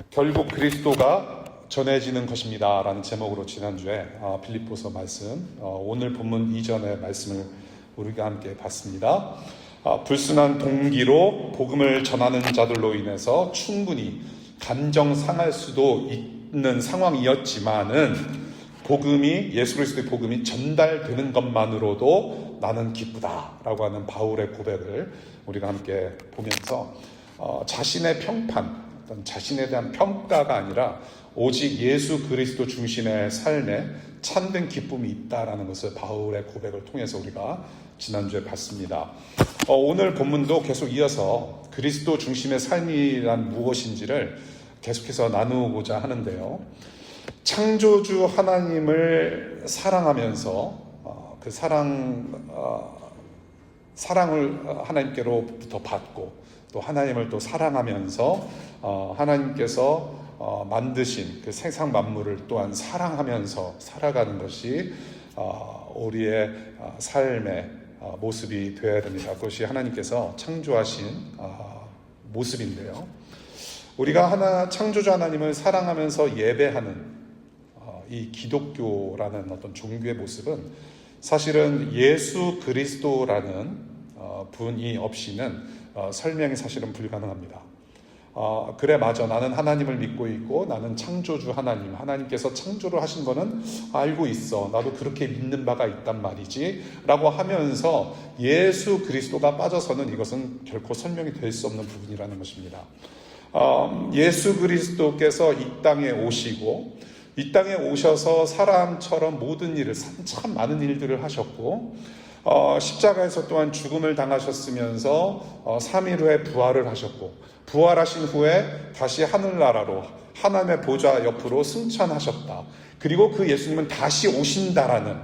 결국 그리스도가 전해지는 것입니다 라는 제목으로 지난주에 빌립보서 말씀, 오늘 본문 이전의 말씀을 우리가 함께 봤습니다. 불순한 동기로 복음을 전하는 자들로 인해서 충분히 감정 상할 수도 있는 상황이었지만은 예수 그리스도의 복음이 전달되는 것만으로도 나는 기쁘다라고 하는 바울의 고백을 우리가 함께 보면서 자신의 평판, 자신에 대한 평가가 아니라 오직 예수 그리스도 중심의 삶에 참된 기쁨이 있다라는 것을 바울의 고백을 통해서 우리가 지난주에 봤습니다. 오늘 본문도 계속 이어서 그리스도 중심의 삶이란 무엇인지를 계속해서 나누고자 하는데요. 창조주 하나님을 사랑하면서 그 사랑을 하나님께로부터 받고 또 하나님을 또 사랑하면서 하나님께서 만드신 그 세상 만물을 또한 사랑하면서 살아가는 것이 우리의 삶의 모습이 되어야 됩니다. 그것이 하나님께서 창조하신 모습인데요. 우리가 창조주 하나님을 사랑하면서 예배하는 이 기독교라는 어떤 종교의 모습은 사실은 예수 그리스도라는 분이 없이는 설명이 사실은 불가능합니다. 그래 맞아, 나는 하나님을 믿고 있고 나는 창조주 하나님께서 창조를 하신 거는 알고 있어, 나도 그렇게 믿는 바가 있단 말이지 라고 하면서 예수 그리스도가 빠져서는 이것은 결코 설명이 될 수 없는 부분이라는 것입니다. 예수 그리스도께서 이 땅에 오시고 이 땅에 오셔서 사람처럼 모든 일을, 참 많은 일들을 하셨고 십자가에서 또한 죽음을 당하셨으면서 3일 후에 부활을 하셨고 부활하신 후에 다시 하늘나라로 하나님의 보좌 옆으로 승천하셨다. 그리고 그 예수님은 다시 오신다라는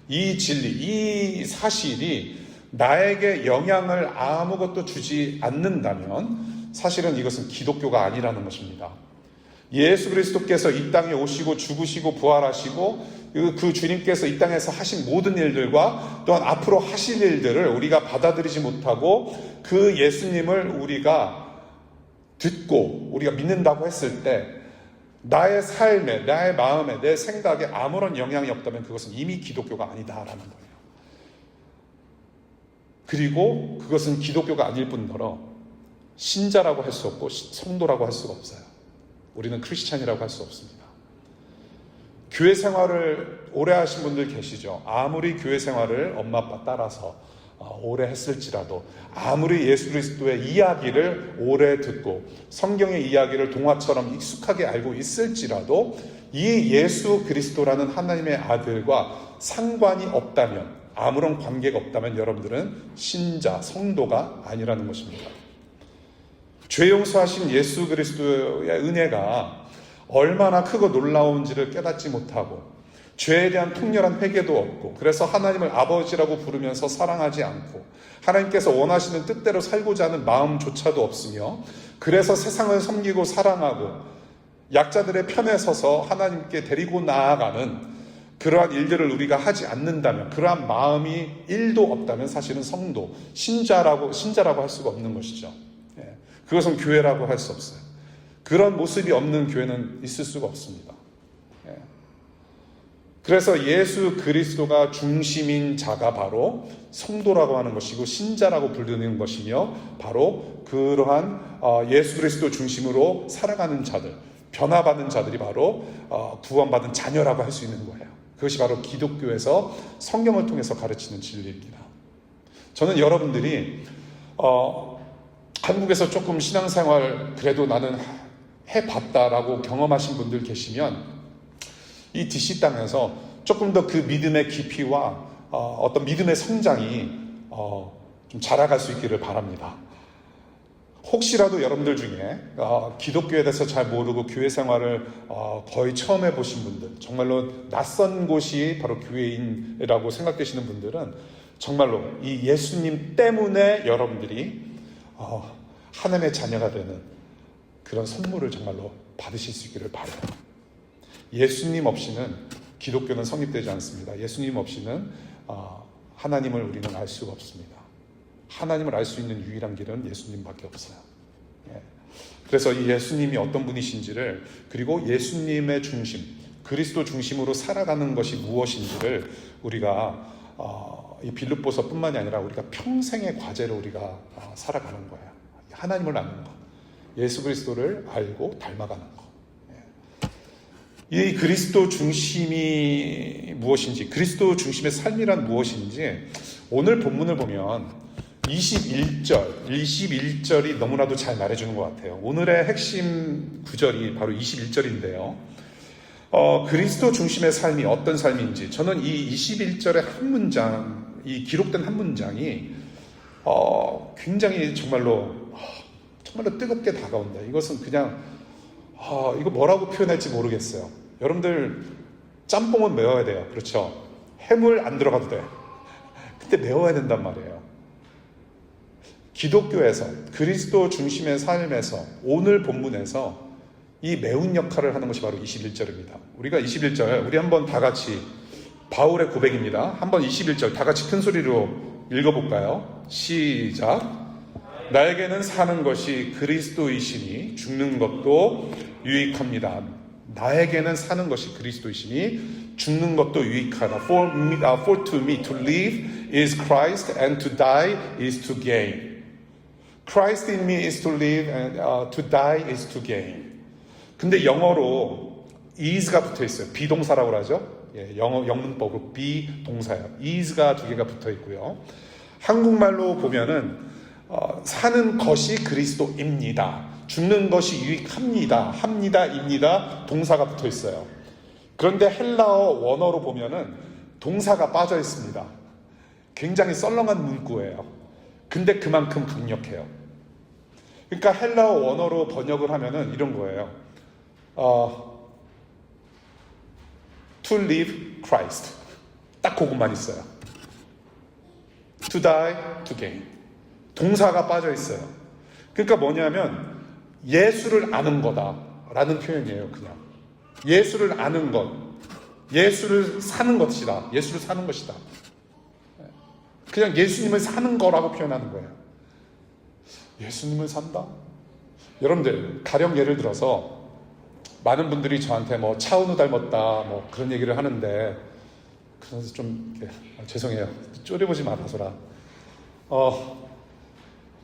이 진리, 이 사실이 나에게 영향을 아무것도 주지 않는다면 사실은 이것은 기독교가 아니라는 것입니다. 예수 그리스도께서 이 땅에 오시고 죽으시고 부활하시고 그 주님께서 이 땅에서 하신 모든 일들과 또한 앞으로 하실 일들을 우리가 받아들이지 못하고 그 예수님을 우리가 듣고 우리가 믿는다고 했을 때 나의 삶에, 나의 마음에, 내 생각에 아무런 영향이 없다면 그것은 이미 기독교가 아니다라는 거예요. 그리고 그것은 기독교가 아닐 뿐더러 신자라고 할 수 없고 성도라고 할 수가 없어요. 우리는 크리스찬이라고 할 수 없습니다. 교회 생활을 오래 하신 분들 계시죠. 아무리 교회 생활을 엄마 아빠 따라서 오래 했을지라도, 아무리 예수 그리스도의 이야기를 오래 듣고 성경의 이야기를 동화처럼 익숙하게 알고 있을지라도 이 예수 그리스도라는 하나님의 아들과 상관이 없다면, 아무런 관계가 없다면 여러분들은 신자, 성도가 아니라는 것입니다. 죄 용서하신 예수 그리스도의 은혜가 얼마나 크고 놀라운지를 깨닫지 못하고 죄에 대한 통렬한 회개도 없고 그래서 하나님을 아버지라고 부르면서 사랑하지 않고 하나님께서 원하시는 뜻대로 살고자 하는 마음조차도 없으며 그래서 세상을 섬기고 사랑하고 약자들의 편에 서서 하나님께 데리고 나아가는 그러한 일들을 우리가 하지 않는다면, 그러한 마음이 1도 없다면 사실은 성도, 신자라고 할 수가 없는 것이죠. 그것은 교회라고 할 수 없어요. 그런 모습이 없는 교회는 있을 수가 없습니다. 그래서 예수 그리스도가 중심인 자가 바로 성도라고 하는 것이고 신자라고 부르는 것이며 바로 그러한 예수 그리스도 중심으로 살아가는 자들, 변화받는 자들이 바로 구원받은 자녀라고 할 수 있는 거예요. 그것이 바로 기독교에서 성경을 통해서 가르치는 진리입니다. 저는 여러분들이 한국에서 조금 신앙생활 그래도 나는 해봤다라고 경험하신 분들 계시면 이 DC 땅에서 조금 더 그 믿음의 깊이와 어떤 믿음의 성장이 좀 자라갈 수 있기를 바랍니다. 혹시라도 여러분들 중에 기독교에 대해서 잘 모르고 교회 생활을 거의 처음 해보신 분들, 정말로 낯선 곳이 바로 교회인이라고 생각되시는 분들은 정말로 이 예수님 때문에 여러분들이 하나님의 자녀가 되는 그런 선물을 정말로 받으실 수 있기를 바라요. 예수님 없이는 기독교는 성립되지 않습니다. 예수님 없이는 하나님을 우리는 알 수가 없습니다. 하나님을 알 수 있는 유일한 길은 예수님밖에 없어요. 그래서 이 예수님이 어떤 분이신지를, 그리고 예수님의 중심, 그리스도 중심으로 살아가는 것이 무엇인지를 우리가 이 빌립보서뿐만이 아니라 우리가 평생의 과제로 우리가 살아가는 거예요. 하나님을 아는 것, 예수 그리스도를 알고 닮아가는 것. 이 그리스도 중심이 무엇인지, 그리스도 중심의 삶이란 무엇인지 오늘 본문을 보면 21절이 너무나도 잘 말해주는 것 같아요. 오늘의 핵심 구절이 바로 21절인데요. 그리스도 중심의 삶이 어떤 삶인지, 저는 이 21절의 한 문장, 이 기록된 한 문장이 굉장히 정말로 뜨겁게 다가온다. 이것은 그냥 이거 뭐라고 표현할지 모르겠어요. 여러분들 짬뽕은 매워야 돼요. 그렇죠? 해물 안 들어가도 돼. 근데 매워야 된단 말이에요. 기독교에서, 그리스도 중심의 삶에서, 오늘 본문에서 이 매운 역할을 하는 것이 바로 21절입니다. 우리가 21절, 우리 한번 다 같이, 바울의 고백입니다. 한번 21절 다 같이 큰 소리로 읽어볼까요? 시작. 나에게는 사는 것이 그리스도이시니 죽는 것도 유익합니다. 나에게는 사는 것이 그리스도이시니 죽는 것도 유익하다. For to me to live is Christ and to die is to gain. Christ in me is to live and to die is to gain. 근데 영어로 is가 붙어 있어요. 비동사라고 하죠. 영문법으로 비동사예요. is가 두 개가 붙어 있고요. 한국말로 보면은 사는 것이 그리스도입니다. 죽는 것이 유익합니다. 합니다, 입니다. 동사가 붙어 있어요. 그런데 헬라어 원어로 보면은 동사가 빠져 있습니다. 굉장히 썰렁한 문구예요. 근데 그만큼 강력해요. 그러니까 헬라어 원어로 번역을 하면은 이런 거예요. To live Christ. 딱 그것만 있어요. To die, to gain. 동사가 빠져 있어요. 그러니까 뭐냐면 예수를 아는 거다라는 표현이에요. 그냥 예수를 아는 것, 예수를 사는 것이다. 예수를 사는 것이다. 그냥 예수님을 사는 거라고 표현하는 거예요. 예수님을 산다? 여러분들 가령 예를 들어서 많은 분들이 저한테 뭐 차은우 닮았다 뭐 그런 얘기를 하는데, 그래서 좀 죄송해요. 쪼려보지 말아서라.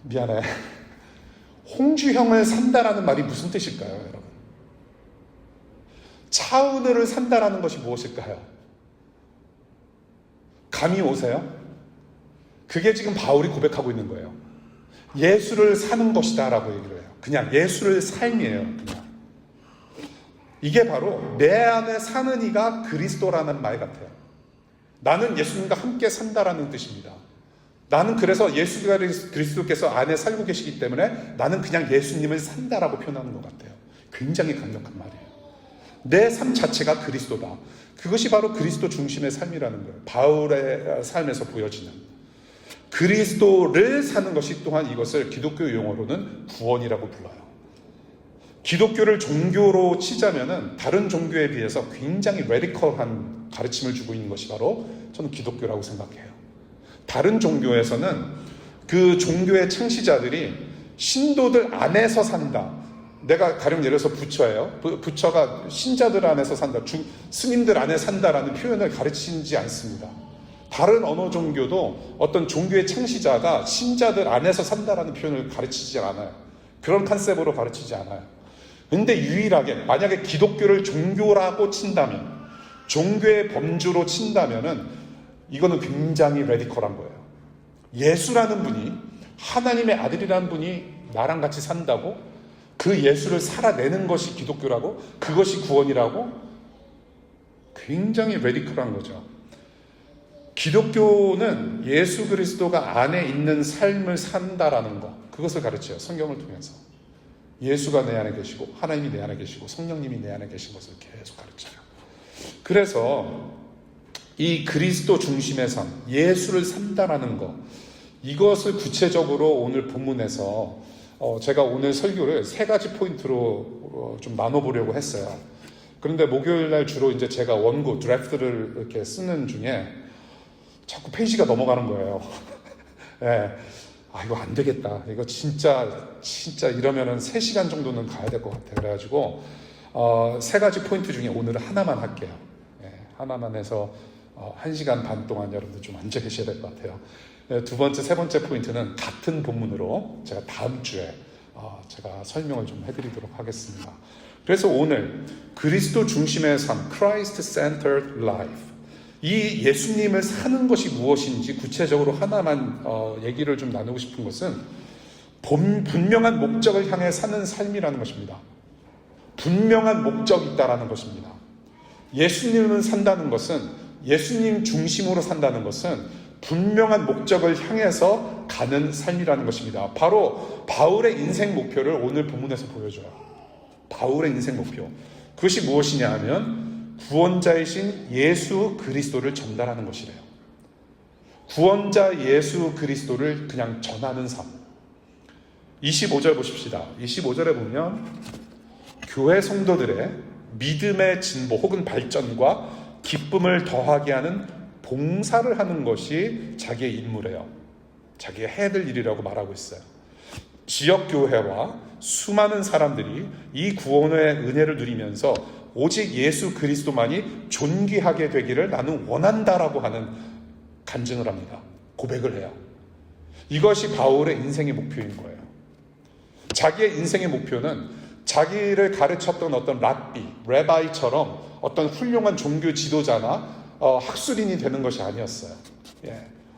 미안해. 홍주형을 산다라는 말이 무슨 뜻일까요, 여러분? 차은우를 산다라는 것이 무엇일까요? 감이 오세요? 그게 지금 바울이 고백하고 있는 거예요. 예수를 사는 것이다 라고 얘기를 해요. 그냥 예수를 삶이에요. 그냥. 이게 바로 내 안에 사는 이가 그리스도라는 말 같아요. 나는 예수님과 함께 산다라는 뜻입니다. 나는 그래서 예수 그리스도께서 안에 살고 계시기 때문에 나는 그냥 예수님을 산다라고 표현하는 것 같아요. 굉장히 강력한 말이에요. 내 삶 자체가 그리스도다. 그것이 바로 그리스도 중심의 삶이라는 거예요. 바울의 삶에서 보여지는 그리스도를 사는 것이, 또한 이것을 기독교 용어로는 구원이라고 불러요. 기독교를 종교로 치자면은 다른 종교에 비해서 굉장히 레디컬한 가르침을 주고 있는 것이 바로 저는 기독교라고 생각해요. 다른 종교에서는 그 종교의 창시자들이 신도들 안에서 산다. 내가 가령 예를 들어서 부처예요. 부처가 신자들 안에서 산다. 스님들 안에 산다라는 표현을 가르치지 않습니다. 다른 어느 종교도 어떤 종교의 창시자가 신자들 안에서 산다라는 표현을 가르치지 않아요. 그런 컨셉으로 가르치지 않아요. 근데 유일하게 만약에 기독교를 종교라고 친다면, 종교의 범주로 친다면은 이거는 굉장히 레디컬한 거예요. 예수라는 분이, 하나님의 아들이라는 분이 나랑 같이 산다고, 그 예수를 살아내는 것이 기독교라고, 그것이 구원이라고, 굉장히 레디컬한 거죠. 기독교는 예수 그리스도가 안에 있는 삶을 산다라는 것, 그것을 가르쳐요. 성경을 통해서. 예수가 내 안에 계시고 하나님이 내 안에 계시고 성령님이 내 안에 계신 것을 계속 가르쳐요. 그래서 이 그리스도 중심의 삶, 예수를 산다라는 것, 이것을 구체적으로 오늘 본문에서 제가 오늘 설교를 3가지 포인트로 좀 나눠보려고 했어요. 그런데 목요일 날 주로 이제 제가 원고, 드래프트를 이렇게 쓰는 중에 자꾸 페이지가 넘어가는 거예요. 네. 이거 안 되겠다. 이거 진짜 이러면은 3시간 정도는 가야 될 것 같아. 그래가지고 3가지 포인트 중에 오늘은 하나만 할게요. 하나만 해서 1시간 반 동안 여러분들 좀 앉아 계셔야 될 것 같아요. 두 번째, 세 번째 포인트는 같은 본문으로 제가 다음 주에 제가 설명을 좀 해드리도록 하겠습니다. 그래서 오늘 그리스도 중심의 삶, Christ-centered life, 이 예수님을 사는 것이 무엇인지 구체적으로 하나만 얘기를 좀 나누고 싶은 것은 분명한 목적을 향해 사는 삶이라는 것입니다. 분명한 목적이 있다라는 것입니다. 예수님을 산다는 것은, 예수님 중심으로 산다는 것은 분명한 목적을 향해서 가는 삶이라는 것입니다. 바로 바울의 인생 목표를 오늘 본문에서 보여줘요. 바울의 인생 목표. 그것이 무엇이냐 하면 구원자이신 예수 그리스도를 전달하는 것이래요. 구원자 예수 그리스도를 그냥 전하는 삶. 25절 보십시다. 25절에 보면 교회 성도들의 믿음의 진보 혹은 발전과 기쁨을 더하게 하는 봉사를 하는 것이 자기의 임무래요. 자기가 해야 될 일이라고 말하고 있어요. 지역교회와 수많은 사람들이 이 구원의 은혜를 누리면서 오직 예수 그리스도만이 존귀하게 되기를 나는 원한다라고 하는 간증을 합니다. 고백을 해요. 이것이 바울의 인생의 목표인 거예요. 자기의 인생의 목표는 자기를 가르쳤던 어떤 레바이처럼 어떤 훌륭한 종교 지도자나 학술인이 되는 것이 아니었어요.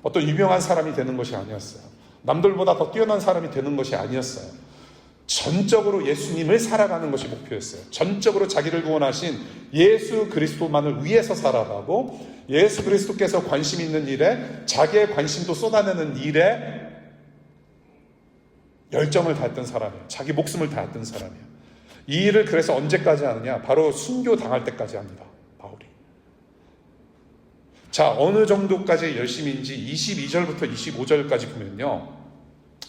어떤 유명한 사람이 되는 것이 아니었어요. 남들보다 더 뛰어난 사람이 되는 것이 아니었어요. 전적으로 예수님을 살아가는 것이 목표였어요. 전적으로 자기를 구원하신 예수 그리스도만을 위해서 살아가고 예수 그리스도께서 관심 있는 일에 자기의 관심도 쏟아내는 일에 열정을 다했던 사람이에요. 자기 목숨을 다했던 사람이에요. 이 일을 그래서 언제까지 하느냐? 바로 순교 당할 때까지 합니다. 바울이. 자, 어느 정도까지 열심인지 22절부터 25절까지 보면요,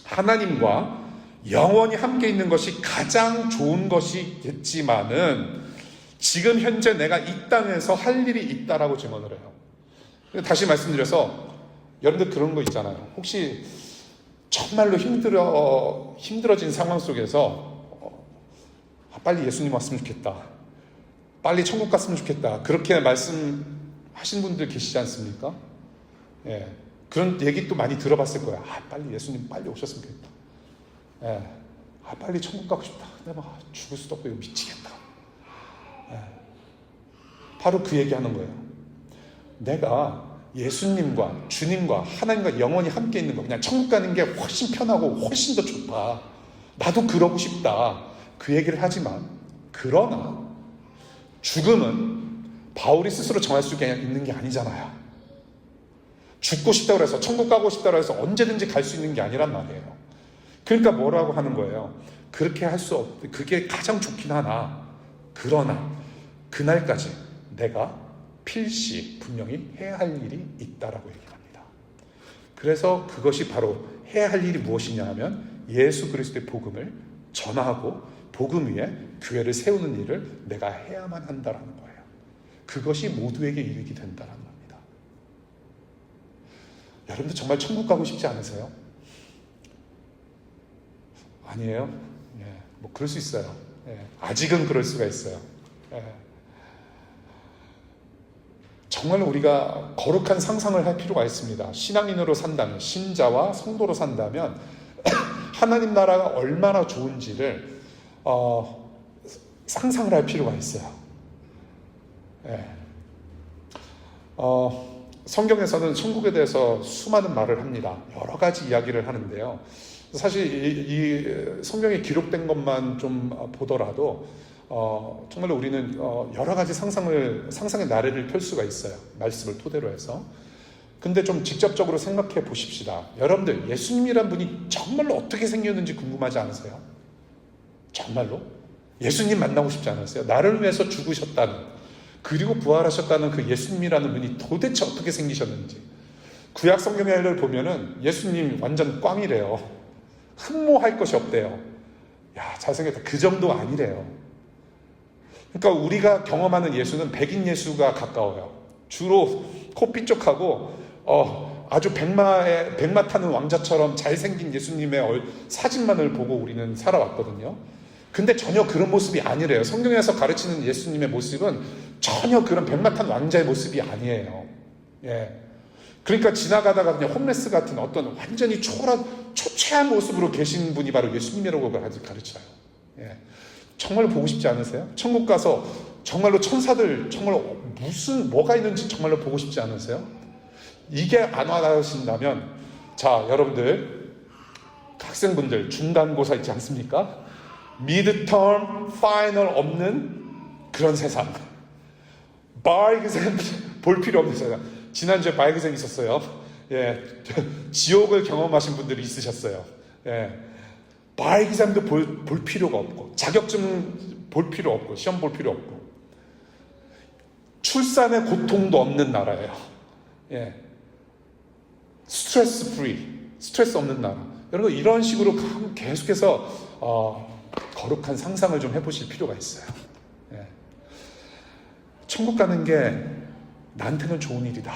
하나님과 영원히 함께 있는 것이 가장 좋은 것이겠지만은 지금 현재 내가 이 땅에서 할 일이 있다라고 증언을 해요. 다시 말씀드려서 여러분들 그런 거 있잖아요. 혹시 정말로 힘들어진 상황 속에서 빨리 예수님 왔으면 좋겠다, 빨리 천국 갔으면 좋겠다, 그렇게 말씀하신 분들 계시지 않습니까? 그런 얘기 또 많이 들어봤을 거야. 빨리 예수님 빨리 오셨으면 좋겠다. 빨리 천국 가고 싶다. 근데 막 죽을 수도 없고 이거 미치겠다. 바로 그 얘기하는 거예요. 내가 예수님과 주님과 하나님과 영원히 함께 있는 거, 그냥 천국 가는 게 훨씬 편하고 훨씬 더 좋다, 나도 그러고 싶다, 그 얘기를 하지만, 그러나 죽음은 바울이 스스로 정할 수 있는 게 아니잖아요. 죽고 싶다고 해서, 천국 가고 싶다고 해서 언제든지 갈 수 있는 게 아니란 말이에요. 그러니까 뭐라고 하는 거예요? 그렇게 할 수 없, 그게 가장 좋긴 하나, 그러나 그날까지 내가 필시 분명히 해야 할 일이 있다라고 얘기합니다. 그래서 그것이 바로 해야 할 일이 무엇이냐 하면 예수 그리스도의 복음을 전하고 복음 위에 교회를 세우는 일을 내가 해야만 한다라는 거예요. 그것이 모두에게 이익이 된다라는 겁니다. 여러분들 정말 천국 가고 싶지 않으세요? 아니에요? 뭐 그럴 수 있어요. 아직은 그럴 수가 있어요. 정말 우리가 거룩한 상상을 할 필요가 있습니다. 신앙인으로 산다면, 신자와 성도로 산다면 하나님 나라가 얼마나 좋은지를 상상을 할 필요가 있어요. 성경에서는 천국에 대해서 수많은 말을 합니다. 여러 가지 이야기를 하는데요. 사실 이 성경에 기록된 것만 좀 보더라도 정말로 우리는 여러 가지 상상의 나래를 펼 수가 있어요. 말씀을 토대로 해서. 근데 좀 직접적으로 생각해 보십시다. 여러분들, 예수님이란 분이 정말로 어떻게 생겼는지 궁금하지 않으세요? 정말로? 예수님 만나고 싶지 않으세요? 나를 위해서 죽으셨다는, 그리고 부활하셨다는 그 예수님이라는 분이 도대체 어떻게 생기셨는지. 구약 성경을 보면은 예수님 완전 꽝이래요. 흠모할 것이 없대요. 야, 잘생겼다, 그 정도 아니래요. 그러니까 우리가 경험하는 예수는 백인 예수가 가까워요. 주로 코 삐쪽하고 아주 백마 타는 왕자처럼 잘생긴 예수님의 사진만을 보고 우리는 살아왔거든요. 근데 전혀 그런 모습이 아니래요. 성경에서 가르치는 예수님의 모습은 전혀 그런 백마 탄 왕자의 모습이 아니에요. 예. 그러니까 지나가다가 그냥 홈레스 같은 어떤 완전히 초췌한 모습으로 계신 분이 바로 예수님이라고 가르쳐요. 예. 정말 보고 싶지 않으세요? 천국 가서 정말로 천사들 정말 뭐가 있는지 정말로 보고 싶지 않으세요? 이게 안 와닿으신다면, 자, 여러분들, 학생분들 중간고사 있지 않습니까? 미드텀, 파이널 없는 그런 세상. 바 exam 볼 필요 없는 세상. 지난주에 바 exam 있었어요. 예, 지옥을 경험하신 분들이 있으셨어요. 예, 바 exam도 볼 필요가 없고, 자격증 볼 필요 없고, 시험 볼 필요 없고, 출산의 고통도 없는 나라예요. 예, 스트레스 없는 나라. 여러분, 이런 식으로 계속해서 거룩한 상상을 좀 해보실 필요가 있어요. 예. 천국 가는 게 나한테는 좋은 일이다.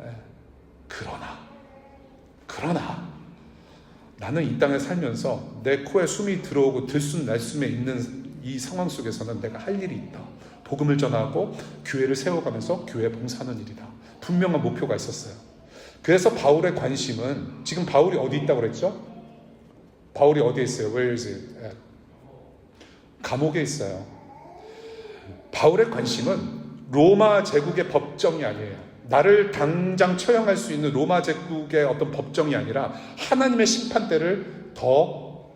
예. 그러나 나는 이 땅에 살면서 내 코에 숨이 들어오고 들숨 날숨에 있는 이 상황 속에서는 내가 할 일이 있다. 복음을 전하고 교회를 세워가면서 교회 봉사하는 일이다. 분명한 목표가 있었어요. 그래서 바울의 관심은, 지금 바울이 어디 있다고 그랬죠? 바울이 어디에 있어요? Where is it? 감옥에 있어요. 바울의 관심은 로마 제국의 법정이 아니에요. 나를 당장 처형할 수 있는 로마 제국의 어떤 법정이 아니라 하나님의 심판대를 더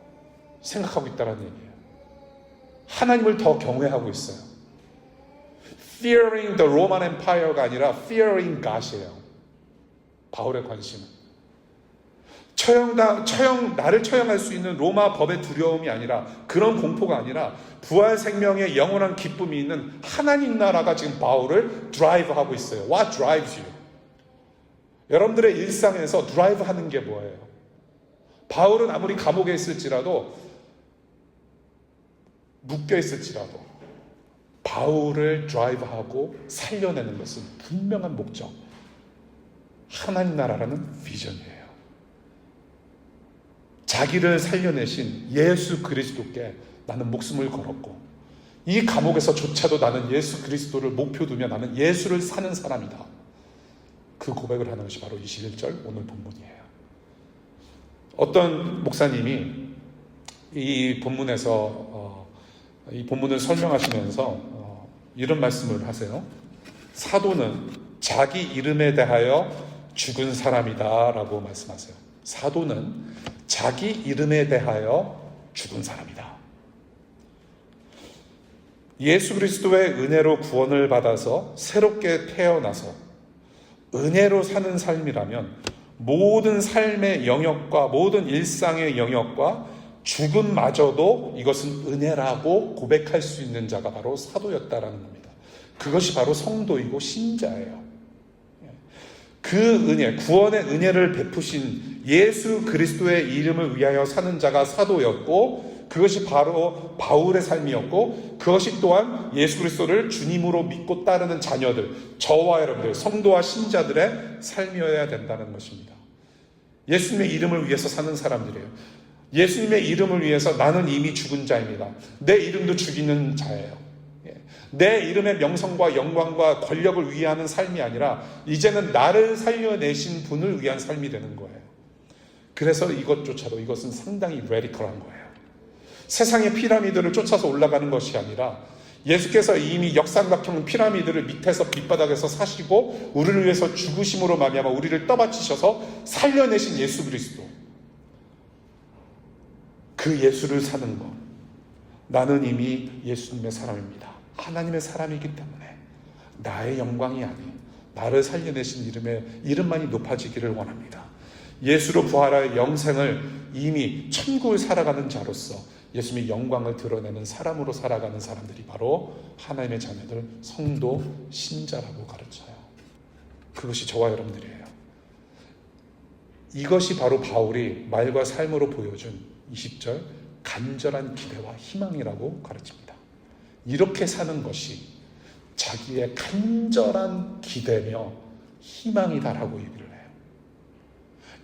생각하고 있다는 얘기예요. 하나님을 더 경외하고 있어요. Fearing the Roman Empire가 아니라 Fearing God이에요. 바울의 관심은. 나를 처형할 수 있는 로마 법의 두려움이 아니라, 그런 공포가 아니라 부활 생명의 영원한 기쁨이 있는 하나님 나라가 지금 바울을 드라이브하고 있어요. What drives you? 여러분들의 일상에서 드라이브 하는 게 뭐예요? 바울은 아무리 감옥에 있을지라도, 묶여 있을지라도 바울을 드라이브하고 살려내는 것은 분명한 목적, 하나님 나라라는 비전이에요. 자기를 살려내신 예수 그리스도께 나는 목숨을 걸었고, 이 감옥에서조차도 나는 예수 그리스도를 목표 두며 나는 예수를 사는 사람이다. 그 고백을 하는 것이 바로 21절 오늘 본문이에요. 어떤 목사님이 이 본문에서 이 본문을 설명하시면서 이런 말씀을 하세요. 사도는 자기 이름에 대하여 죽은 사람이다 라고 말씀하세요. 사도는 자기 이름에 대하여 죽은 사람이다. 예수 그리스도의 은혜로 구원을 받아서 새롭게 태어나서 은혜로 사는 삶이라면 모든 삶의 영역과 모든 일상의 영역과 죽음마저도 이것은 은혜라고 고백할 수 있는 자가 바로 사도였다라는 겁니다. 그것이 바로 성도이고 신자예요. 그 은혜, 구원의 은혜를 베푸신 예수 그리스도의 이름을 위하여 사는 자가 사도였고, 그것이 바로 바울의 삶이었고, 그것이 또한 예수 그리스도를 주님으로 믿고 따르는 자녀들, 저와 여러분들, 성도와 신자들의 삶이어야 된다는 것입니다. 예수님의 이름을 위해서 사는 사람들이에요. 예수님의 이름을 위해서 나는 이미 죽은 자입니다. 내 이름도 죽이는 자예요. 내 이름의 명성과 영광과 권력을 위하는 삶이 아니라 이제는 나를 살려내신 분을 위한 삶이 되는 거예요. 그래서 이것은 상당히 레디컬한 거예요. 세상의 피라미드를 쫓아서 올라가는 것이 아니라 예수께서 이미 역삼각형 피라미드를 밑바닥에서 사시고 우리를 위해서 죽으심으로 말미암아 우리를 떠받치셔서 살려내신 예수 그리스도, 그 예수를 사는 것. 나는 이미 예수님의 사람입니다. 하나님의 사람이기 때문에 나의 영광이 아닌 나를 살려내신 이름만이 높아지기를 원합니다. 예수로 부활하여 영생을 이미 천국을 살아가는 자로서 예수님의 영광을 드러내는 사람으로 살아가는 사람들이 바로 하나님의 자녀들, 성도, 신자라고 가르쳐요. 그것이 저와 여러분들이에요. 이것이 바로 바울이 말과 삶으로 보여준 20절 간절한 기대와 희망이라고 가르칩니다. 이렇게 사는 것이 자기의 간절한 기대며 희망이다라고 얘기를 해요.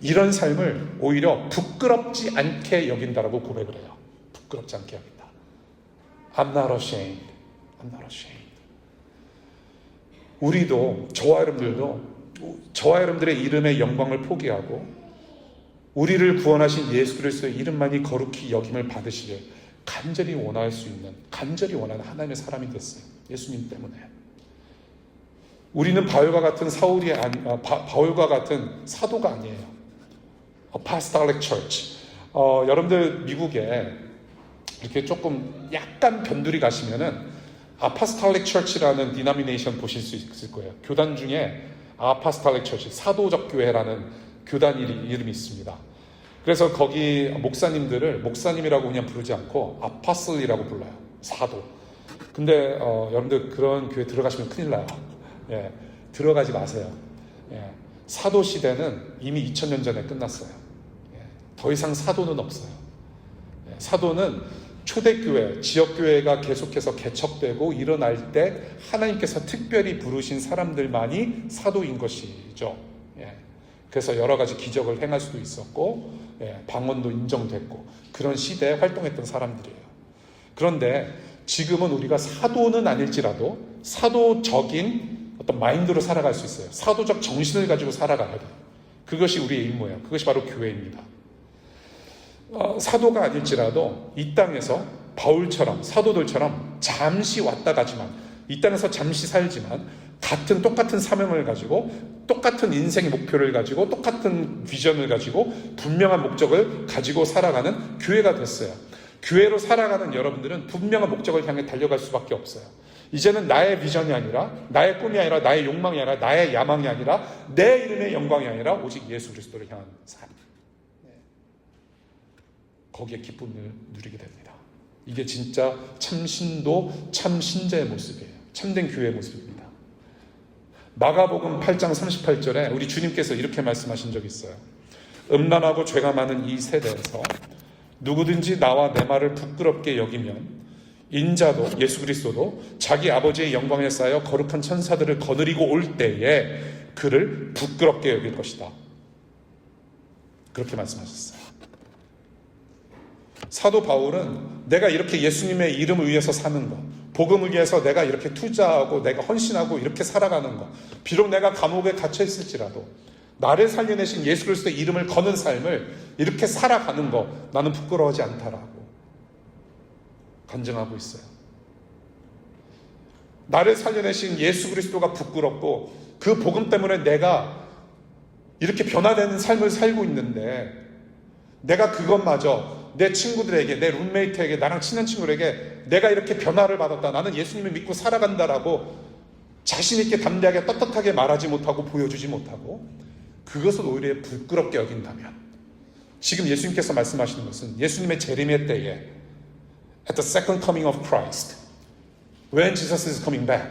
이런 삶을 오히려 부끄럽지 않게 여긴다라고 고백을 해요. 부끄럽지 않게 여긴다. I'm not ashamed. I'm not ashamed. 우리도, 저와 여러분들의 이름의 영광을 포기하고 우리를 구원하신 예수 그리스도의 이름만이 거룩히 여김을 받으시길 간절히 원하는 하나님의 사람이 됐어요. 예수님 때문에. 우리는 바울과 같은 바울과 같은 사도가 아니에요. Apostolic Church. 여러분들 미국에 이렇게 조금 약간 변두리 가시면은 Apostolic Church라는 디노미네이션 보실 수 있을 거예요. 교단 중에 Apostolic Church, 사도적 교회라는 교단 이름이 있습니다. 그래서 거기 목사님들을 목사님이라고 그냥 부르지 않고 아파슬이라고 불러요. 사도. 근데 여러분들 그런 교회 들어가시면 큰일 나요. 예, 들어가지 마세요. 예, 사도 시대는 이미 2000년 전에 끝났어요. 예, 더 이상 사도는 없어요. 예, 사도는 초대교회, 지역교회가 계속해서 개척되고 일어날 때 하나님께서 특별히 부르신 사람들만이 사도인 것이죠. 예, 그래서 여러 가지 기적을 행할 수도 있었고, 예, 방언도 인정됐고, 그런 시대에 활동했던 사람들이에요. 그런데 지금은 우리가 사도는 아닐지라도 사도적인 어떤 마인드로 살아갈 수 있어요. 사도적 정신을 가지고 살아가야 돼요. 그것이 우리의 임무예요. 그것이 바로 교회입니다. 사도가 아닐지라도 이 땅에서 바울처럼 사도들처럼 잠시 왔다 가지만, 이 땅에서 잠시 살지만 똑같은 사명을 가지고 똑같은 인생의 목표를 가지고 똑같은 비전을 가지고 분명한 목적을 가지고 살아가는 교회가 됐어요. 교회로 살아가는 여러분들은 분명한 목적을 향해 달려갈 수밖에 없어요. 이제는 나의 비전이 아니라, 나의 꿈이 아니라, 나의 욕망이 아니라, 나의 야망이 아니라, 내 이름의 영광이 아니라 오직 예수 그리스도를 향한 삶. 거기에 기쁨을 누리게 됩니다. 이게 진짜 참 신도, 참 신자의 모습이에요. 참된 교회의 모습입니다. 마가복음 8장 38절에 우리 주님께서 이렇게 말씀하신 적이 있어요. 음란하고 죄가 많은 이 세대에서 누구든지 나와 내 말을 부끄럽게 여기면 인자도, 예수 그리스도도 자기 아버지의 영광에 쌓여 거룩한 천사들을 거느리고 올 때에 그를 부끄럽게 여길 것이다. 그렇게 말씀하셨어요. 사도 바울은 내가 이렇게 예수님의 이름을 위해서 사는 것, 복음을 위해서 내가 이렇게 투자하고 내가 헌신하고 이렇게 살아가는 것, 비록 내가 감옥에 갇혀 있을지라도 나를 살려내신 예수 그리스도의 이름을 거는 삶을 이렇게 살아가는 것, 나는 부끄러워하지 않다라고 간증하고 있어요. 나를 살려내신 예수 그리스도가 부끄럽고 그 복음 때문에 내가 이렇게 변화되는 삶을 살고 있는데, 내가 그것마저 내 친구들에게, 내 룸메이트에게, 나랑 친한 친구들에게 내가 이렇게 변화를 받았다, 나는 예수님을 믿고 살아간다라고 자신있게 담대하게 떳떳하게 말하지 못하고 보여주지 못하고 그것을 오히려 부끄럽게 여긴다면, 지금 예수님께서 말씀하시는 것은 예수님의 재림의 때에 at the second coming of Christ, when Jesus is coming back,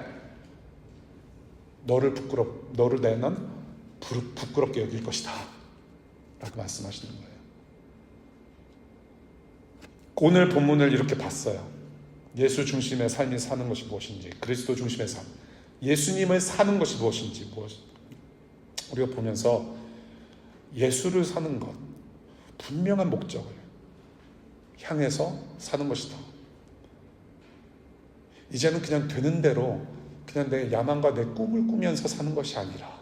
너를 내는 부끄럽게 여길 것이다 라고 말씀하시는 거예요. 오늘 본문을 이렇게 봤어요. 예수 중심의 삶이 사는 것이 무엇인지, 그리스도 중심의 삶, 예수님을 사는 것이 무엇인지 우리가 보면서 예수를 사는 것, 분명한 목적을 향해서 사는 것이다. 이제는 그냥 되는 대로 그냥 내 야망과 내 꿈을 꾸면서 사는 것이 아니라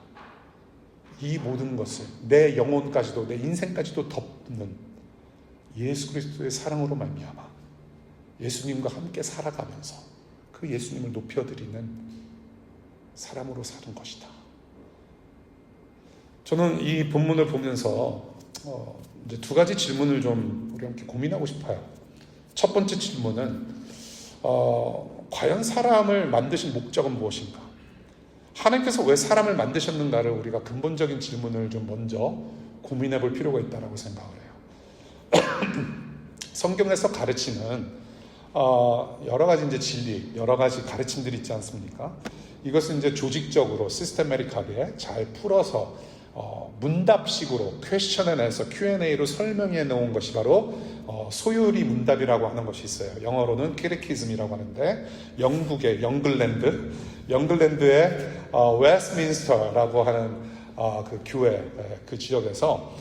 이 모든 것을, 내 영혼까지도 내 인생까지도 덮는 예수 그리스도의 사랑으로 말미암아 예수님과 함께 살아가면서 그 예수님을 높여드리는 사람으로 사는 것이다. 저는 이 본문을 보면서 이제 두 가지 질문을 좀 우리 함께 고민하고 싶어요. 첫 번째 질문은 과연 사람을 만드신 목적은 무엇인가? 하나님께서 왜 사람을 만드셨는가를 우리가 근본적인 질문을 좀 먼저 고민해 볼 필요가 있다고 생각을 해요. 성경에서 가르치는 여러 가지 이제 진리, 여러 가지 가르침들이 있지 않습니까? 이것은 이제 조직적으로 시스테메틱하게 잘 풀어서 문답식으로 퀘스천 앤 앤서 Q&A로 설명해 놓은 것이 바로 소요리 문답이라고 하는 것이 있어요. 영어로는 캐테키즘이라고 하는데 영국의 영글랜드의 웨스트민스터라고 하는 그 교회 그 지역에서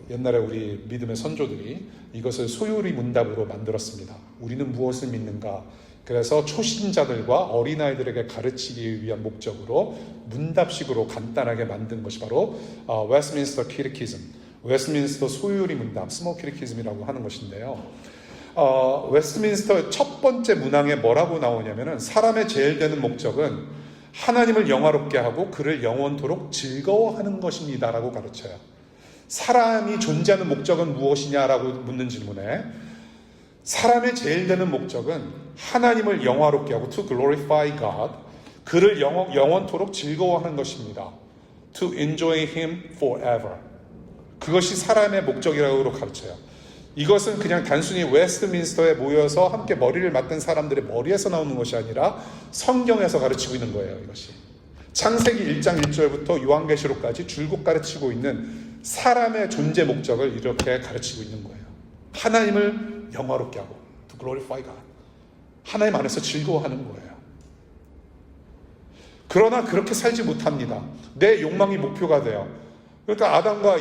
옛날에 우리 믿음의 선조들이 이것을 소요리 문답으로 만들었습니다. 우리는 무엇을 믿는가? 그래서 초신자들과 어린아이들에게 가르치기 위한 목적으로 문답식으로 간단하게 만든 것이 바로 웨스트민스터 캐테키즘, 웨스트민스터 소요리 문답, 스몰 캐테키즘이라고 하는 것인데요. 웨스트민스터 첫 번째 문항에 뭐라고 나오냐면은 사람의 제일 되는 목적은 하나님을 영화롭게 하고 그를 영원토록 즐거워하는 것입니다라고 가르쳐요. 사람이 존재하는 목적은 무엇이냐라고 묻는 질문에 사람의 제일 되는 목적은 하나님을 영화롭게 하고 to glorify God, 그를 영원토록 즐거워하는 것입니다. To enjoy Him forever. 그것이 사람의 목적이라고 가르쳐요. 이것은 그냥 단순히 웨스트민스터에 모여서 함께 머리를 맞댄 사람들의 머리에서 나오는 것이 아니라 성경에서 가르치고 있는 거예요. 이것이 창세기 1장 1절부터 요한계시록까지 줄곧 가르치고 있는 사람의 존재 목적을 이렇게 가르치고 있는 거예요. 하나님을 영화롭게 하고 to glorify God, 하나님 안에서 즐거워하는 거예요. 그러나 그렇게 살지 못합니다. 내 욕망이 목표가 돼요. 그러니까 아담과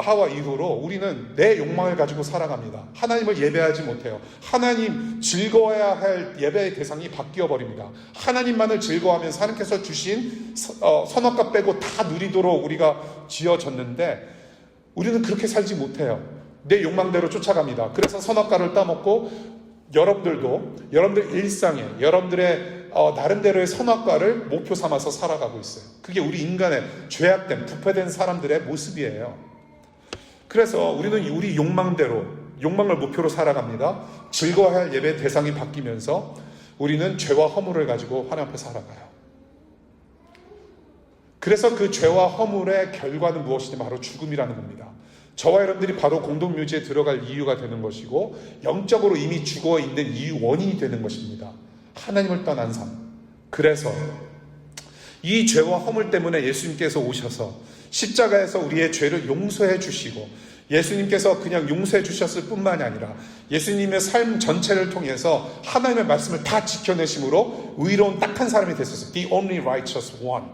하와 이후로 우리는 내 욕망을 가지고 살아갑니다. 하나님을 예배하지 못해요. 하나님 즐거워야 할 예배의 대상이 바뀌어 버립니다. 하나님만을 즐거워하면서 하나님께서 주신 선악과 빼고 다 누리도록 우리가 지어졌는데 우리는 그렇게 살지 못해요. 내 욕망대로 쫓아갑니다. 그래서 선악과를 따먹고 여러분들 일상에 여러분들의 나름대로의 선악과를 목표 삼아서 살아가고 있어요. 그게 우리 인간의 죄악된 부패된 사람들의 모습이에요. 그래서 우리는 우리 욕망대로 욕망을 목표로 살아갑니다. 즐거워야 할 예배 대상이 바뀌면서 우리는 죄와 허물을 가지고 하나님 앞에 살아가요. 그래서 그 죄와 허물의 결과는 무엇이냐? 바로 죽음이라는 겁니다. 저와 여러분들이 바로 공동묘지에 들어갈 이유가 되는 것이고 영적으로 이미 죽어있는 이유 원인이 되는 것입니다. 하나님을 떠난 삶. 그래서 이 죄와 허물 때문에 예수님께서 오셔서 십자가에서 우리의 죄를 용서해 주시고 예수님께서 그냥 용서해 주셨을 뿐만이 아니라 예수님의 삶 전체를 통해서 하나님의 말씀을 다 지켜내심으로 의로운 딱한 사람이 됐었어요. The only righteous one.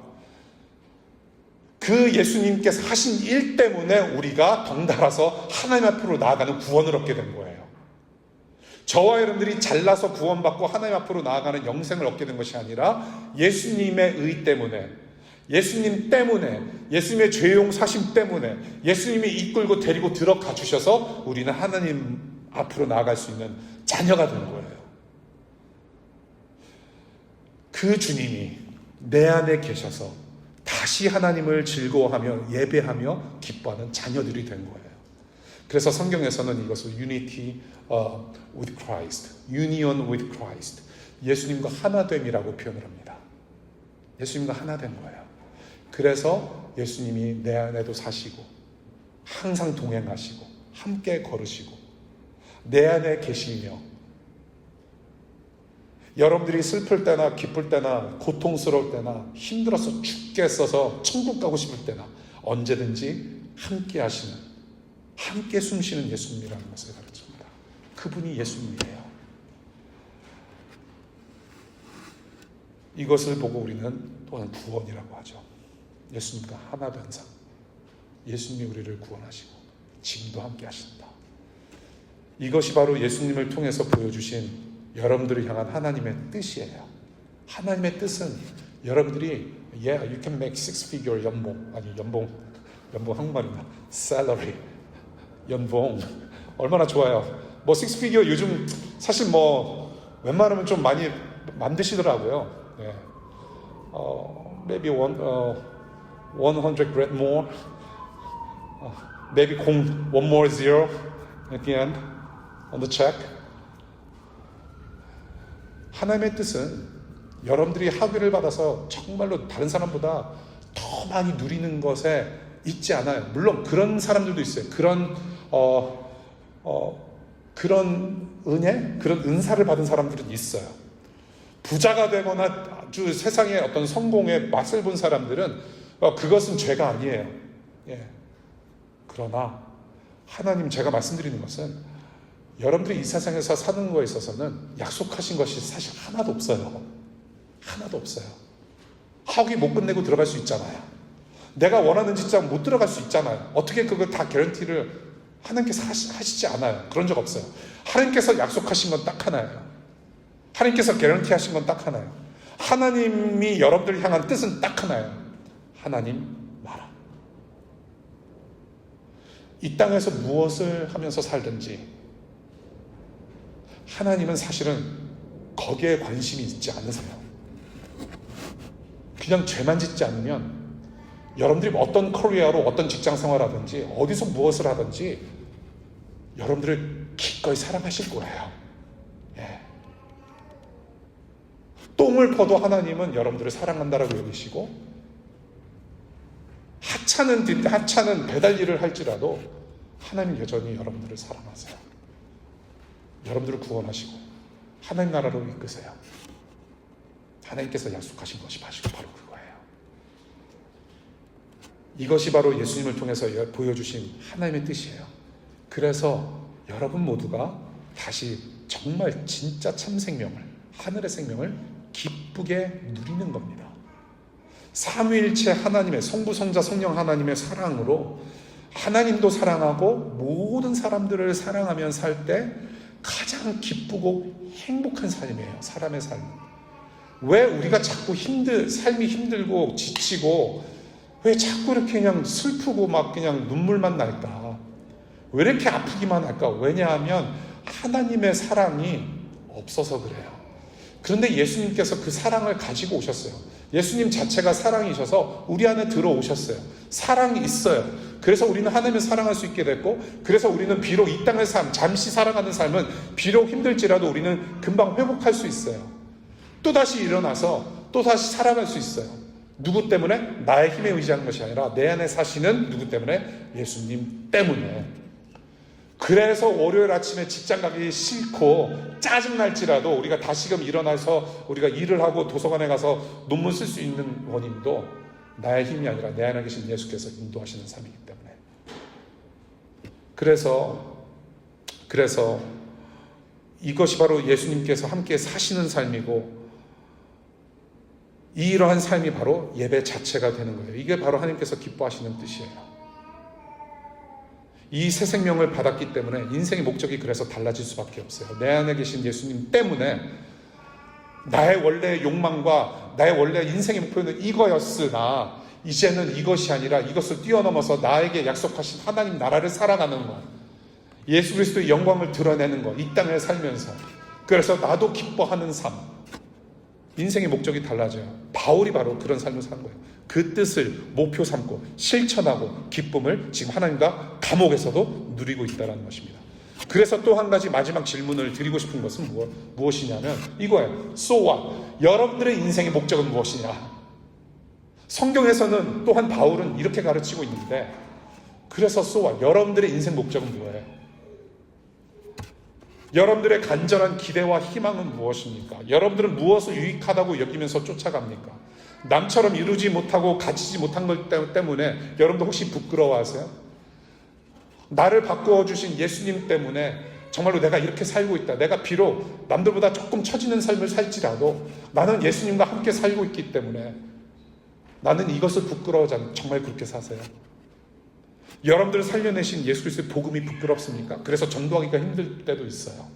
그 예수님께서 하신 일 때문에 우리가 덩달아서 하나님 앞으로 나아가는 구원을 얻게 된 거예요. 저와 여러분들이 잘나서 구원받고 하나님 앞으로 나아가는 영생을 얻게 된 것이 아니라 예수님의 의 때문에, 예수님 때문에, 예수님의 죄용 사심 때문에 예수님이 이끌고 데리고 들어가 주셔서 우리는 하나님 앞으로 나아갈 수 있는 자녀가 된 거예요. 그 주님이 내 안에 계셔서 다시 하나님을 즐거워하며 예배하며 기뻐하는 자녀들이 된 거예요. 그래서 성경에서는 이것을 unity with Christ, union with Christ, 예수님과 하나됨이라고 표현을 합니다. 예수님과 하나된 거예요. 그래서 예수님이 내 안에도 사시고 항상 동행하시고 함께 걸으시고 내 안에 계시며 여러분들이 슬플 때나 기쁠 때나 고통스러울 때나 힘들어서 죽겠어서 천국 가고 싶을 때나 언제든지 함께 하시는, 함께 숨쉬는 예수님이라는 것을 가르칩니다. 그분이 예수님이에요. 이것을 보고 우리는 또한 구원이라고 하죠. 예수님과 하나 된 삶. 예수님이 우리를 구원하시고 지금도 함께 하신다. 이것이 바로 예수님을 통해서 보여주신 여러분들을 향한 하나님의 뜻이에요. 하나님의 뜻은 여러분들이 you can make six-figure 연봉, 아니 연봉 한국말이나 salary, 연봉 얼마나 좋아요. 뭐 six-figure 요즘 사실 뭐 웬만하면 좀 많이 만드시더라고요. 예. Maybe 100 grand more, maybe one more zero at the end on the check. 하나님의 뜻은 여러분들이 학위를 받아서 정말로 다른 사람보다 더 많이 누리는 것에 있지 않아요. 물론 그런 사람들도 있어요. 그런 은혜, 그런 은사를 받은 사람들은 있어요. 부자가 되거나 아주 세상의 어떤 성공의 맛을 본 사람들은 그것은 죄가 아니에요. 예. 그러나 하나님, 제가 말씀드리는 것은 여러분들이 이 세상에서 사는 거에 있어서는 약속하신 것이 사실 하나도 없어요. 하나도 없어요. 학위 못 끝내고 들어갈 수 있잖아요. 내가 원하는 직장 못 들어갈 수 있잖아요. 어떻게 그걸 다 개런티를 하나님께서 하시지 않아요. 그런 적 없어요. 하나님께서 약속하신 건 딱 하나예요. 하나님께서 개런티 하신 건 딱 하나예요. 하나님이 여러분들을 향한 뜻은 딱 하나예요. 하나님 나라. 이 땅에서 무엇을 하면서 살든지 하나님은 사실은 거기에 관심이 있지 않으세요. 그냥 죄만 짓지 않으면 여러분들이 어떤 커리어로 어떤 직장 생활하든지 어디서 무엇을 하든지 여러분들을 기꺼이 사랑하실 거예요. 예. 똥을 퍼도 하나님은 여러분들을 사랑한다라고 여기시고, 하찮은 배달 일을 할지라도 하나님 여전히 여러분들을 사랑하세요. 여러분들을 구원하시고 하나님 나라로 이끄세요. 하나님께서 약속하신 것이 바로 그거예요. 이것이 바로 예수님을 통해서 보여주신 하나님의 뜻이에요. 그래서 여러분 모두가 다시 정말 진짜 참 생명을, 하늘의 생명을 기쁘게 누리는 겁니다. 삼위일체 하나님의, 성부, 성자, 성령 하나님의 사랑으로 하나님도 사랑하고 모든 사람들을 사랑하며 살 때 가장 기쁘고 행복한 삶이에요. 사람의 삶은. 왜 우리가 자꾸 삶이 힘들고 지치고 왜 자꾸 이렇게 그냥 슬프고 막 그냥 눈물만 날까? 왜 이렇게 아프기만 할까? 왜냐하면 하나님의 사랑이 없어서 그래요. 그런데 예수님께서 그 사랑을 가지고 오셨어요. 예수님 자체가 사랑이셔서 우리 안에 들어오셨어요. 사랑이 있어요. 그래서 우리는 하나님을 사랑할 수 있게 됐고, 그래서 우리는 비록 이 땅의 삶, 잠시 살아가는 삶은 비록 힘들지라도 우리는 금방 회복할 수 있어요. 또다시 일어나서 또다시 살아갈 수 있어요. 누구 때문에? 나의 힘에 의지하는 것이 아니라 내 안에 사시는 누구 때문에? 예수님 때문에. 그래서 월요일 아침에 직장 가기 싫고 짜증날지라도 우리가 다시금 일어나서 우리가 일을 하고 도서관에 가서 논문 쓸 수 있는 원인도 나의 힘이 아니라 내 안에 계신 예수께서 인도하시는 삶이기 때문에. 그래서 이것이 바로 예수님께서 함께 사시는 삶이고, 이러한 삶이 바로 예배 자체가 되는 거예요. 이게 바로 하나님께서 기뻐하시는 뜻이에요. 이 새 생명을 받았기 때문에 인생의 목적이 그래서 달라질 수밖에 없어요. 내 안에 계신 예수님 때문에 나의 원래 욕망과 나의 원래 인생의 목표는 이거였으나 이제는 이것이 아니라 이것을 뛰어넘어서 나에게 약속하신 하나님 나라를 살아가는 것, 예수 그리스도의 영광을 드러내는 것, 이 땅을 살면서. 그래서 나도 기뻐하는 삶, 인생의 목적이 달라져요. 바울이 바로 그런 삶을 사는 거예요. 그 뜻을 목표 삼고 실천하고 기쁨을 지금 하나님과 감옥에서도 누리고 있다는 것입니다. 그래서 또 한 가지 마지막 질문을 드리고 싶은 것은 무엇이냐면 이거예요. So what? 여러분들의 인생의 목적은 무엇이냐? 성경에서는 또한 바울은 이렇게 가르치고 있는데, 그래서 so what? 여러분들의 인생 목적은 뭐예요? 여러분들의 간절한 기대와 희망은 무엇입니까? 여러분들은 무엇을 유익하다고 여기면서 쫓아갑니까? 남처럼 이루지 못하고 가지지 못한 것 때문에 여러분들 혹시 부끄러워하세요? 나를 바꾸어 주신 예수님 때문에 정말로 내가 이렇게 살고 있다. 내가 비록 남들보다 조금 처지는 삶을 살지라도 나는 예수님과 함께 살고 있기 때문에 나는 이것을 부끄러워하지 않고 정말 그렇게 사세요? 여러분들을 살려내신 예수 그리스도의 복음이 부끄럽습니까? 그래서 전도하기가 힘들 때도 있어요.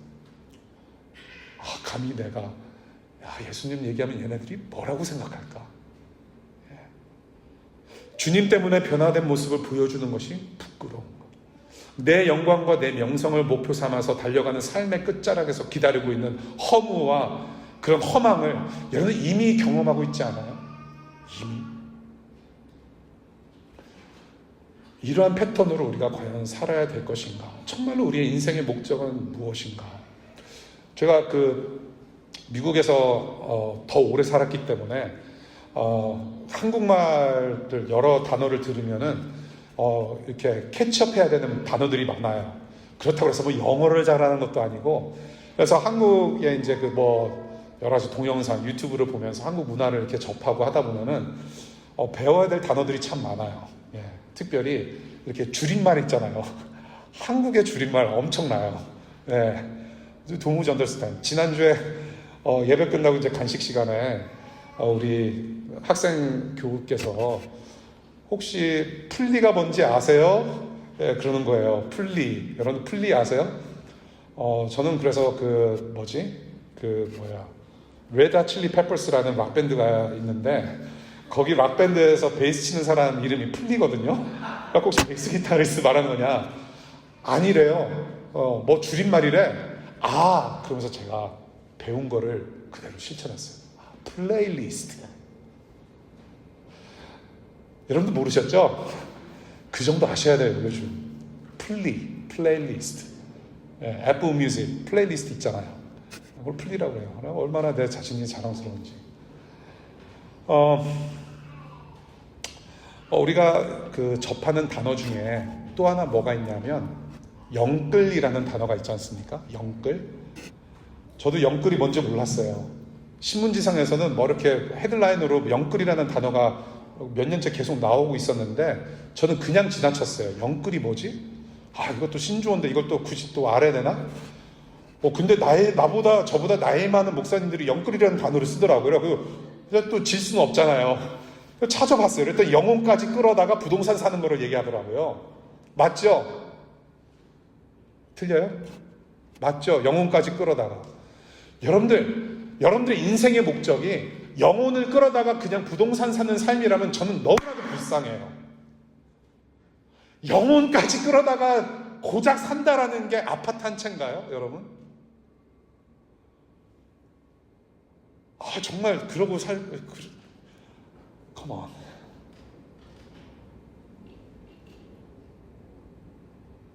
감히 내가 예수님 얘기하면 얘네들이 뭐라고 생각할까? 주님 때문에 변화된 모습을 보여주는 것이 부끄러운 것. 내 영광과 내 명성을 목표 삼아서 달려가는 삶의 끝자락에서 기다리고 있는 허무와 그런 허망을 여러분 이미 경험하고 있지 않아요? 이미. 이러한 패턴으로 우리가 과연 살아야 될 것인가? 정말로 우리의 인생의 목적은 무엇인가? 제가 미국에서 더 오래 살았기 때문에 한국말들 여러 단어를 들으면은 이렇게 캐치업해야 되는 단어들이 많아요. 그렇다고 해서 뭐 영어를 잘하는 것도 아니고, 그래서 한국에 이제 여러 가지 동영상, 유튜브를 보면서 한국 문화를 이렇게 접하고 하다 보면은 배워야 될 단어들이 참 많아요. 예, 특별히 이렇게 줄임말 있잖아요. 한국의 줄임말 엄청나요. 예, 도무지 언더스탠드. 지난주에 예배 끝나고 이제 간식 시간에 우리 학생 교우께서 혹시 플리가 뭔지 아세요? 예, 그러는 거예요. 플리. 여러분 플리 아세요? 저는 그래서 레드 핫 칠리 페퍼스라는 락밴드가 있는데 거기 락밴드에서 베이스 치는 사람 이름이 플리거든요. 그러니까 혹시 베이스 기타리스트 말하는 거냐? 아니래요. 뭐 줄임말이래. 그러면서 제가 배운 거를 그대로 실천했어요. 플레이리스트. 여러분도 모르셨죠? 그 정도 아셔야 돼요. 요즘 플레이리스트. 예, 애플 뮤직 플레이리스트 있잖아요. 그걸 플리라고 해요. 얼마나 내 자신이 자랑스러운지. 우리가 그 접하는 단어 중에 또 하나 뭐가 있냐면 영끌이라는 단어가 있지 않습니까? 영끌. 저도 영끌이 뭔지 몰랐어요. 신문지상에서는 뭐 이렇게 헤드라인으로 영끌이라는 단어가 몇 년째 계속 나오고 있었는데 저는 그냥 지나쳤어요. 영끌이 뭐지? 이것도 신조어인데 이걸 또 굳이 또 알아야 되나? 근데 저보다 나이 많은 목사님들이 영끌이라는 단어를 쓰더라고요. 그래서 또 질 수는 없잖아요. 찾아봤어요. 그랬더니 영혼까지 끌어다가 부동산 사는 거를 얘기하더라고요. 맞죠? 틀려요? 맞죠? 영혼까지 끌어다가. 여러분들의 인생의 목적이 영혼을 끌어다가 그냥 부동산 사는 삶이라면 저는 너무나도 불쌍해요. 영혼까지 끌어다가 고작 산다라는 게 아파트 한 채인가요, 여러분? 정말 그러고 Come on.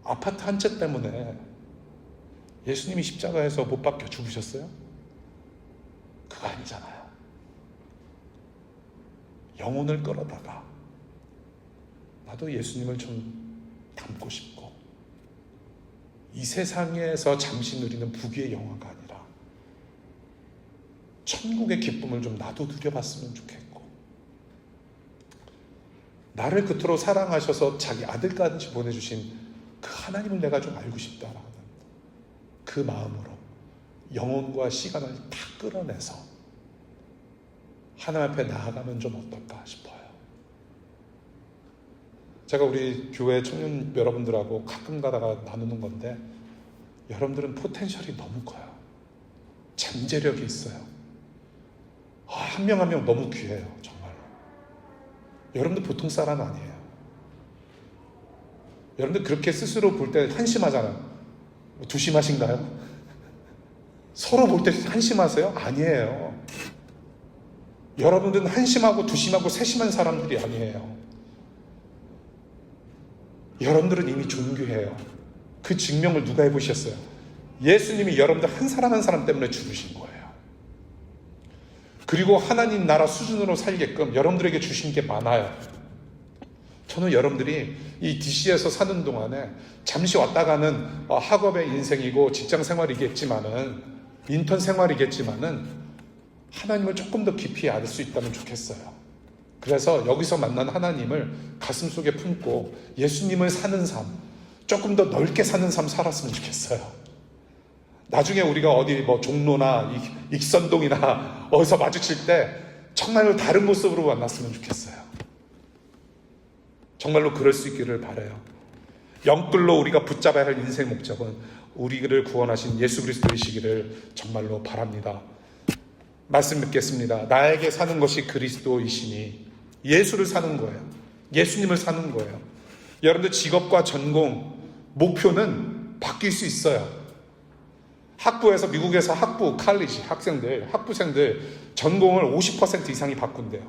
아파트 한 채 때문에 예수님이 십자가에서 못 박혀 죽으셨어요? 그거 아니잖아요. 영혼을 끌어다가 나도 예수님을 좀 닮고 싶고 이 세상에서 잠시 누리는 부귀의 영화가 아니라 천국의 기쁨을 좀 나도 누려봤으면 좋겠고 나를 그토록 사랑하셔서 자기 아들까지 보내주신 그 하나님을 내가 좀 알고 싶다라는 그 마음으로 영혼과 시간을 다 끌어내서 하나님 앞에 나아가면 좀 어떨까 싶어요. 제가 우리 교회 청년 여러분들하고 가끔 가다가 나누는 건데 여러분들은 포텐셜이 너무 커요. 잠재력이 있어요. 한 명 한 명 너무 귀해요. 정말로. 여러분들 보통 사람 아니에요. 여러분들 그렇게 스스로 볼 때 한심하잖아요. 두심하신가요? 서로 볼 때 한심하세요? 아니에요. 여러분들은 한심하고 두심하고 세심한 사람들이 아니에요. 여러분들은 이미 존귀해요. 그 증명을 누가 해보셨어요? 예수님이 여러분들 한 사람 한 사람 때문에 죽으신 거예요. 그리고 하나님 나라 수준으로 살게끔 여러분들에게 주신 게 많아요. 저는 여러분들이 이 DC에서 사는 동안에 잠시 왔다 가는 학업의 인생이고 직장 생활이겠지만은 인턴 생활이겠지만은 하나님을 조금 더 깊이 알 수 있다면 좋겠어요. 그래서 여기서 만난 하나님을 가슴속에 품고 예수님을 사는 삶, 조금 더 넓게 사는 삶 살았으면 좋겠어요. 나중에 우리가 어디 종로나 익선동이나 어디서 마주칠 때 정말로 다른 모습으로 만났으면 좋겠어요. 정말로 그럴 수 있기를 바라요. 영끌로 우리가 붙잡아야 할 인생 목적은 우리를 구원하신 예수 그리스도이시기를 정말로 바랍니다. 말씀 듣겠습니다. 나에게 사는 것이 그리스도이시니 예수를 사는 거예요. 예수님을 사는 거예요. 여러분들 직업과 전공, 목표는 바뀔 수 있어요. 학부에서 미국에서 학부생들 전공을 50% 이상이 바꾼대요.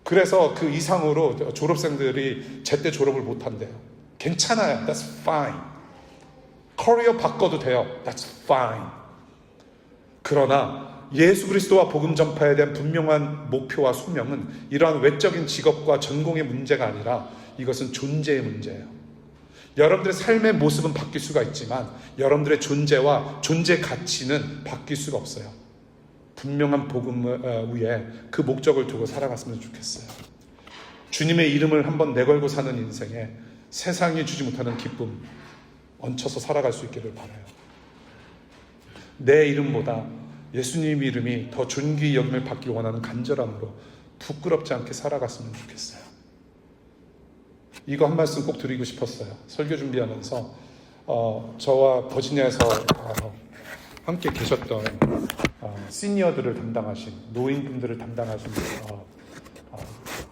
그래서 그 이상으로 졸업생들이 제때 졸업을 못한대요. 괜찮아요. That's fine. 커리어 바꿔도 돼요. That's fine. 그러나 예수 그리스도와 복음 전파에 대한 분명한 목표와 소명은 이러한 외적인 직업과 전공의 문제가 아니라 이것은 존재의 문제예요. 여러분들의 삶의 모습은 바뀔 수가 있지만 여러분들의 존재와 존재 가치는 바뀔 수가 없어요. 분명한 복음 위에 그 목적을 두고 살아갔으면 좋겠어요. 주님의 이름을 한번 내걸고 사는 인생에 세상이 주지 못하는 기쁨 얹혀서 살아갈 수 있기를 바라요. 내 이름보다 예수님 이름이 더 존귀 여김을 받기 원하는 간절함으로 부끄럽지 않게 살아갔으면 좋겠어요. 이거 한 말씀 꼭 드리고 싶었어요. 설교 준비하면서 저와 버지니아에서 함께 계셨던 시니어들을 담당하신, 노인분들을 담당하신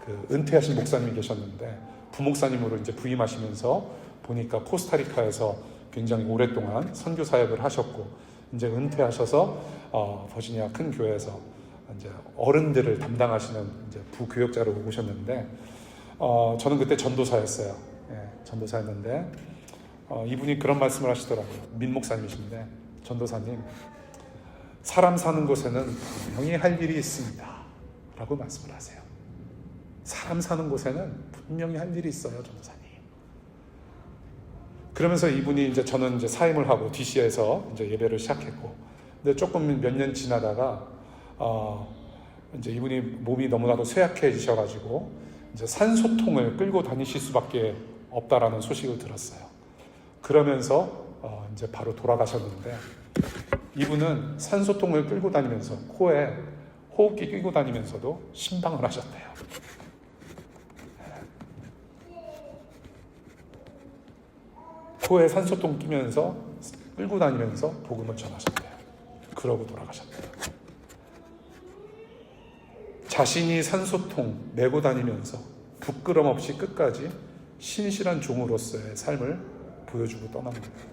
그 은퇴하신 목사님이 계셨는데, 부목사님으로 이제 부임하시면서 보니까 코스타리카에서 굉장히 오랫동안 선교 사역을 하셨고, 이제 은퇴하셔서 버지니아 큰 교회에서 이제 어른들을 담당하시는 이제 부교역자로 오셨는데, 저는 그때 전도사였어요. 전도사였는데, 이분이 그런 말씀을 하시더라고요. 민 목사님이신데, 전도사님, 사람 사는 곳에는 분명히 할 일이 있습니다 라고 말씀을 하세요. 사람 사는 곳에는 분명히 할 일이 있어요, 전도사님. 그러면서 이분이 저는 이제 사임을 하고 DC에서 이제 예배를 시작했고, 근데 조금 몇 년 지나다가 이제 이분이 몸이 너무나도 쇠약해지셔가지고 이제 산소통을 끌고 다니실 수밖에 없다라는 소식을 들었어요. 그러면서 이제 바로 돌아가셨는데, 이분은 산소통을 끌고 다니면서 코에 호흡기 끼고 다니면서도 신방을 하셨대요. 코에 산소통 끼면서 끌고 다니면서 복음을 전하셨대요. 그러고 돌아가셨대요. 자신이 산소통 메고 다니면서 부끄럼 없이 끝까지 신실한 종으로서의 삶을 보여주고 떠난 거예요.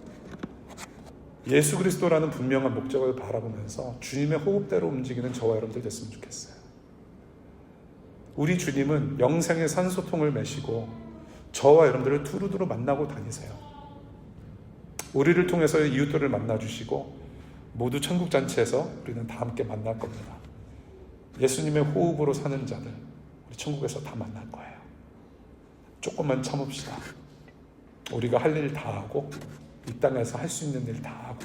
예수 그리스도라는 분명한 목적을 바라보면서 주님의 호흡대로 움직이는 저와 여러분들 됐으면 좋겠어요. 우리 주님은 영생의 산소통을 메시고 저와 여러분들을 두루두루 만나고 다니세요. 우리를 통해서 이웃들을 만나주시고 모두 천국잔치에서 우리는 다 함께 만날 겁니다. 예수님의 호흡으로 사는 자들, 우리 천국에서 다 만날 거예요. 조금만 참읍시다. 우리가 할 일 다 하고 이 땅에서 할 수 있는 일 다 하고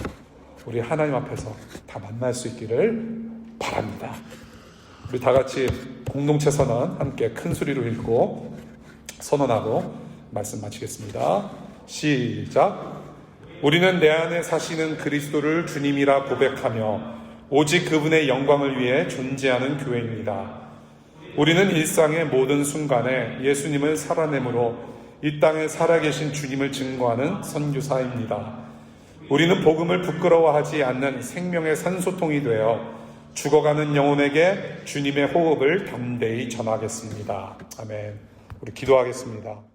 우리 하나님 앞에서 다 만날 수 있기를 바랍니다. 우리 다 같이 공동체 선언 함께 큰 소리로 읽고 선언하고 말씀 마치겠습니다. 시작. 우리는 내 안에 사시는 그리스도를 주님이라 고백하며 오직 그분의 영광을 위해 존재하는 교회입니다. 우리는 일상의 모든 순간에 예수님을 살아내므로 이 땅에 살아계신 주님을 증거하는 선교사입니다. 우리는 복음을 부끄러워하지 않는 생명의 산소통이 되어 죽어가는 영혼에게 주님의 호흡을 담대히 전하겠습니다. 아멘. 우리 기도하겠습니다.